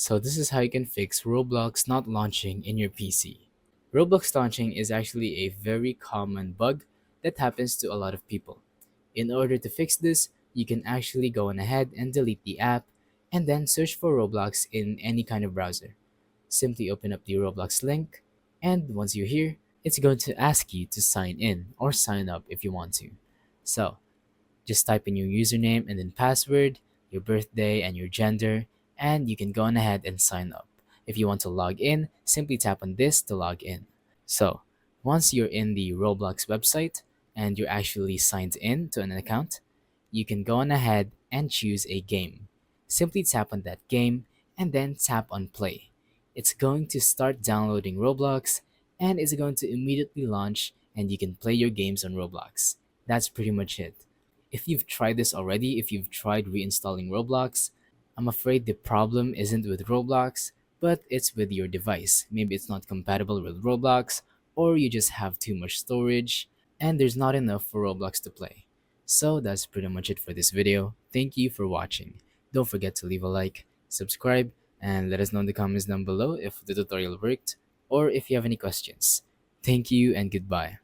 So this is how you can fix Roblox not launching in your PC. Roblox launching is actually a very common bug that happens to a lot of people. In order to fix this, you can actually go on ahead and delete the app and then search for Roblox in any kind of browser. Simply open up the Roblox link, and once you're here, it's going to ask you to sign in or sign up if you want to. So just type in your username and then password, your birthday, and your gender, and you can go on ahead and sign up. If you want to log in, simply tap on this to log in. So, once you're in the Roblox website and you're actually signed in to an account, you can go on ahead and choose a game. Simply tap on that game and then tap on play. It's going to start downloading Roblox and it's going to immediately launch and you can play your games on Roblox. That's pretty much it. If you've tried this already, if you've tried reinstalling Roblox, I'm afraid the problem isn't with Roblox, but it's with your device. Maybe it's not compatible with Roblox, or you just have too much storage, and there's not enough for Roblox to play. So that's pretty much it for this video. Thank you for watching. Don't forget to leave a like, subscribe, and let us know in the comments down below if the tutorial worked, or if you have any questions. Thank you and goodbye.